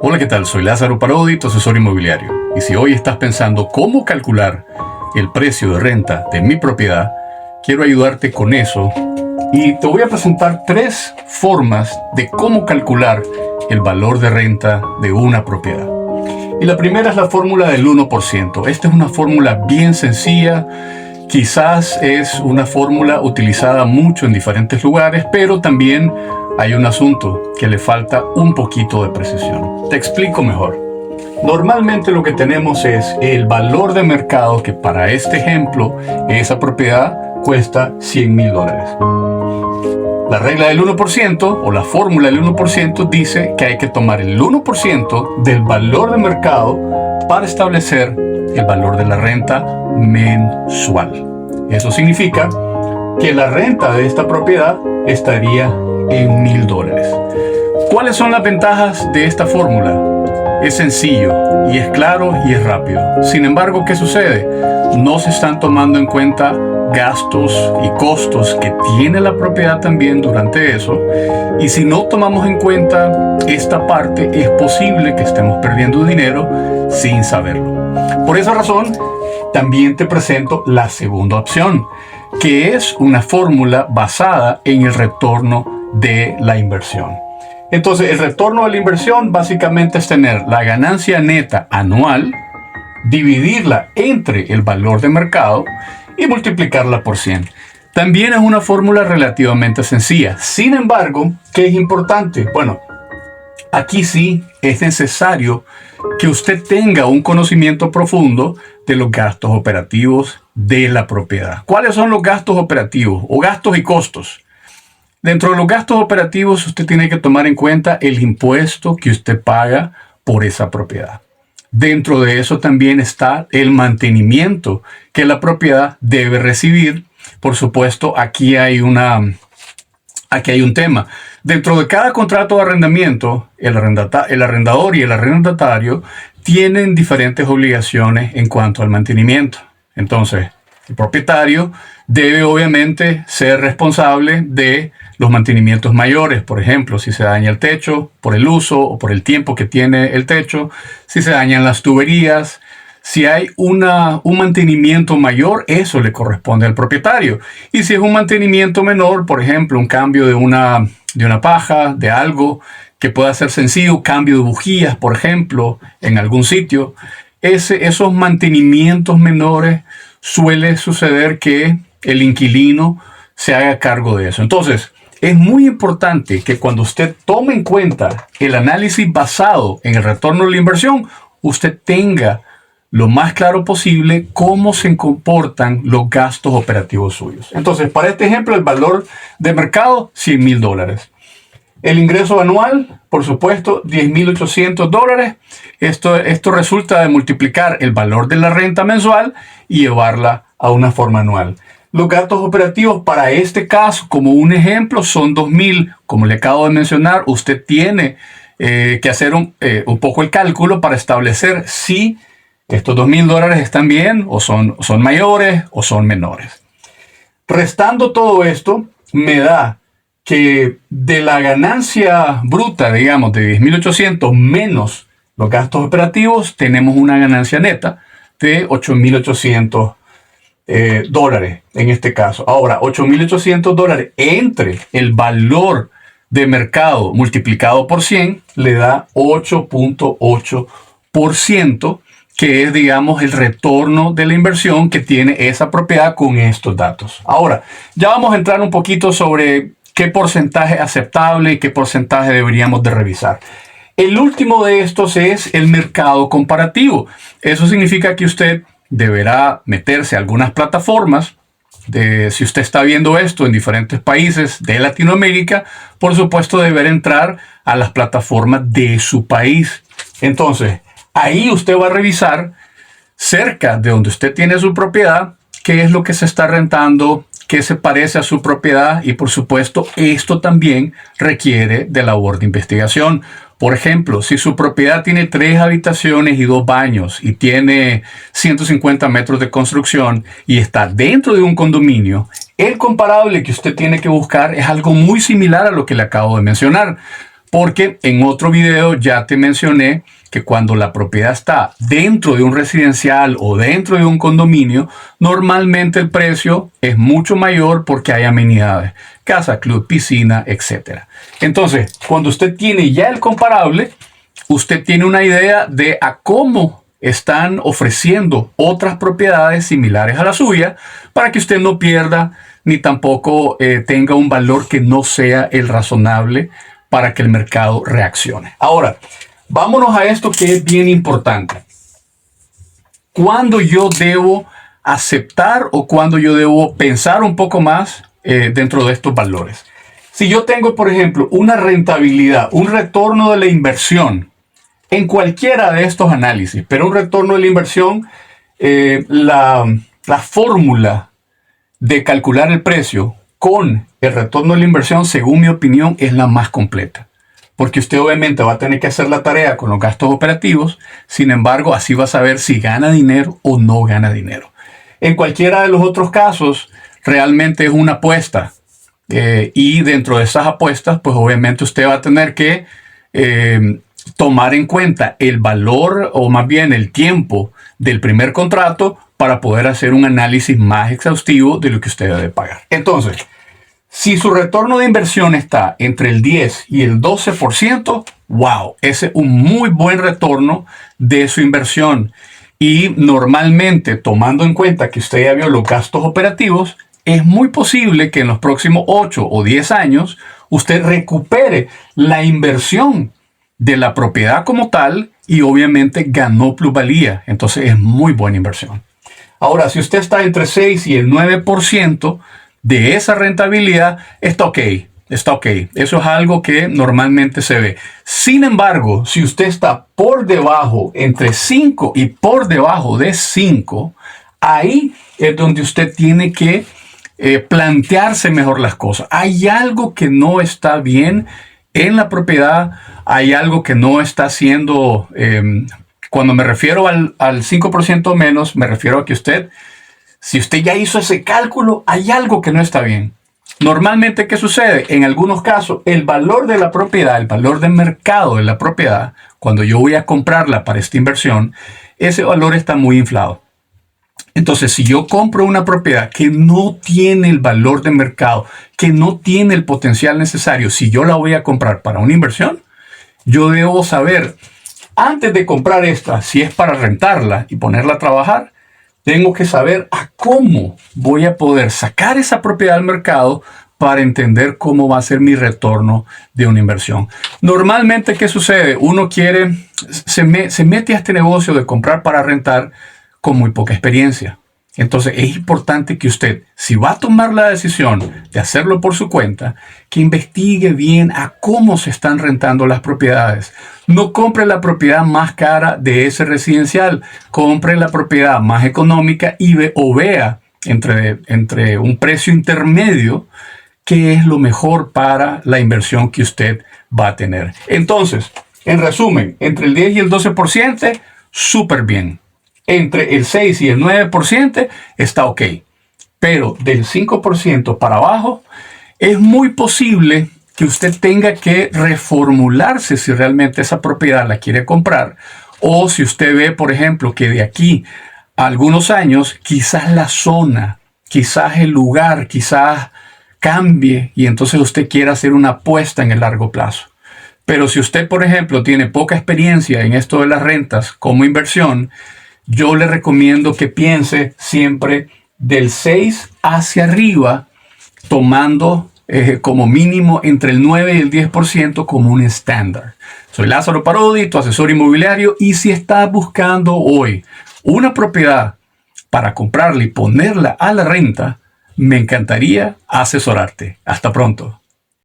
Hola, ¿qué tal? Soy Lázaro Parodi, tu asesor inmobiliario. Y si hoy estás pensando cómo calcular el precio de renta de mi propiedad, quiero ayudarte con eso. Y te voy a presentar 3 formas de cómo calcular el valor de renta de una propiedad. Y la primera es la fórmula del 1%. Esta es una fórmula bien sencilla. Quizás es una fórmula utilizada mucho en diferentes lugares, pero también hay un asunto que le falta un poquito de precisión. Te explico mejor. Normalmente lo que tenemos es el valor de mercado, que para este ejemplo, esa propiedad cuesta $100,000. La regla del 1% o la fórmula del 1% dice que hay que tomar el 1% del valor de mercado para establecer el valor de la renta mensual. Eso significa que la renta de esta propiedad estaría en $1,000. ¿Cuáles son las ventajas de esta fórmula? Es sencillo y es claro y es rápido. Sin embargo, ¿qué sucede? No se están tomando en cuenta gastos y costos que tiene la propiedad también durante eso. Y si no tomamos en cuenta esta parte, es posible que estemos perdiendo dinero sin saberlo. Por esa razón, también te presento la segunda opción, que es una fórmula basada en el retorno de la inversión. Entonces, el retorno de la inversión básicamente es tener la ganancia neta anual, dividirla entre el valor de mercado y multiplicarla por 100. También es una fórmula relativamente sencilla. Sin embargo, ¿qué es importante? Bueno, aquí sí es necesario que usted tenga un conocimiento profundo de los gastos operativos de la propiedad. ¿Cuáles son los gastos operativos o gastos y costos? Dentro de los gastos operativos, usted tiene que tomar en cuenta el impuesto que usted paga por esa propiedad. Dentro de eso también está el mantenimiento que la propiedad debe recibir. Por supuesto, aquí hay un tema. Dentro de cada contrato de arrendamiento, el arrendador y el arrendatario tienen diferentes obligaciones en cuanto al mantenimiento. Entonces, el propietario debe obviamente ser responsable de los mantenimientos mayores. Por ejemplo, si se daña el techo por el uso o por el tiempo que tiene el techo, si se dañan las tuberías, si hay un mantenimiento mayor, eso le corresponde al propietario. Y si es un mantenimiento menor, por ejemplo, un cambio de una paja, de algo que pueda ser sencillo, cambio de bujías, por ejemplo, en algún sitio, esos mantenimientos menores suele suceder que el inquilino se haga cargo de eso. Entonces, es muy importante que cuando usted tome en cuenta el análisis basado en el retorno de la inversión, usted tenga lo más claro posible cómo se comportan los gastos operativos suyos. Entonces, para este ejemplo, el valor de mercado, $100,000. El ingreso anual, por supuesto, $10,800. Esto resulta de multiplicar el valor de la renta mensual y llevarla a una forma anual. Los gastos operativos para este caso, como un ejemplo, son $2,000. Como le acabo de mencionar, usted tiene que hacer un poco el cálculo para establecer si estos $2,000 están bien o son mayores o son menores. Restando todo esto, me da que de la ganancia bruta, digamos, de 10,800 menos los gastos operativos, tenemos una ganancia neta de $8,800 en este caso. Ahora, $8,800 entre el valor de mercado multiplicado por 100 le da 8.8%, que es, digamos, el retorno de la inversión que tiene esa propiedad con estos datos. Ahora, ya vamos a entrar un poquito sobre qué porcentaje es aceptable y qué porcentaje deberíamos de revisar. El último de estos es el mercado comparativo. Eso significa que usted deberá meterse a algunas plataformas. Si usted está viendo esto en diferentes países de Latinoamérica, por supuesto deberá entrar a las plataformas de su país. Entonces, ahí usted va a revisar cerca de donde usted tiene su propiedad, qué es lo que se está rentando, qué se parece a su propiedad, y por supuesto esto también requiere de labor de investigación. Por ejemplo, si su propiedad tiene 3 habitaciones y 2 baños y tiene 150 metros de construcción y está dentro de un condominio, el comparable que usted tiene que buscar es algo muy similar a lo que le acabo de mencionar. Porque en otro video ya te mencioné que cuando la propiedad está dentro de un residencial o dentro de un condominio, normalmente el precio es mucho mayor porque hay amenidades, casa, club, piscina, etc. Entonces, cuando usted tiene ya el comparable, usted tiene una idea de a cómo están ofreciendo otras propiedades similares a la suya para que usted no pierda ni tampoco tenga un valor que no sea el razonable para que el mercado reaccione. Ahora, vámonos a esto que es bien importante. ¿Cuándo yo debo aceptar o cuándo yo debo pensar un poco más dentro de estos valores? Si yo tengo, por ejemplo, una rentabilidad, un retorno de la inversión en cualquiera de estos análisis, pero un retorno de la inversión, la fórmula de calcular el precio con el retorno de la inversión, según mi opinión, es la más completa. Porque usted obviamente va a tener que hacer la tarea con los gastos operativos. Sin embargo, así va a saber si gana dinero o no gana dinero. En cualquiera de los otros casos, realmente es una apuesta. Y dentro de esas apuestas, pues obviamente usted va a tener que tomar en cuenta el valor o más bien el tiempo del primer contrato para poder hacer un análisis más exhaustivo de lo que usted debe pagar. Entonces, si su retorno de inversión está entre el 10 y el 12%, wow, ese es un muy buen retorno de su inversión. Y normalmente, tomando en cuenta que usted ya vio los gastos operativos, es muy posible que en los próximos 8 o 10 años usted recupere la inversión de la propiedad como tal y obviamente ganó plusvalía. Entonces es muy buena inversión. Ahora, si usted está entre 6 y el 9% de esa rentabilidad, está ok. Está ok. Eso es algo que normalmente se ve. Sin embargo, si usted está por debajo, entre 5 y por debajo de 5, ahí es donde usted tiene que plantearse mejor las cosas. Hay algo que no está bien en la propiedad, hay algo que no está haciendo. Cuando me refiero al 5% menos, me refiero a que si usted ya hizo ese cálculo, hay algo que no está bien. Normalmente, ¿qué sucede? En algunos casos, el valor de la propiedad, el valor de mercado de la propiedad, cuando yo voy a comprarla para esta inversión, ese valor está muy inflado. Entonces, si yo compro una propiedad que no tiene el valor de mercado, que no tiene el potencial necesario, si yo la voy a comprar para una inversión, yo debo saber, antes de comprar esta, si es para rentarla y ponerla a trabajar, tengo que saber a cómo voy a poder sacar esa propiedad al mercado para entender cómo va a ser mi retorno de una inversión. Normalmente, ¿qué sucede? Uno se mete a este negocio de comprar para rentar con muy poca experiencia. Entonces es importante que usted, si va a tomar la decisión de hacerlo por su cuenta, que investigue bien a cómo se están rentando las propiedades. No compre la propiedad más cara de ese residencial, compre la propiedad más económica y vea entre un precio intermedio qué es lo mejor para la inversión que usted va a tener. Entonces, en resumen, entre el 10 y el 12%, súper bien. Entre el 6 y el 9% está ok. Pero del 5% para abajo, es muy posible que usted tenga que reformularse si realmente esa propiedad la quiere comprar. O si usted ve, por ejemplo, que de aquí a algunos años, quizás la zona, quizás el lugar, quizás cambie y entonces usted quiera hacer una apuesta en el largo plazo. Pero si usted, por ejemplo, tiene poca experiencia en esto de las rentas como inversión, yo le recomiendo que piense siempre del 6 hacia arriba, tomando como mínimo entre el 9 y el 10% como un estándar. Soy Lázaro Parodi, tu asesor inmobiliario, y si estás buscando hoy una propiedad para comprarla y ponerla a la renta, me encantaría asesorarte. Hasta pronto.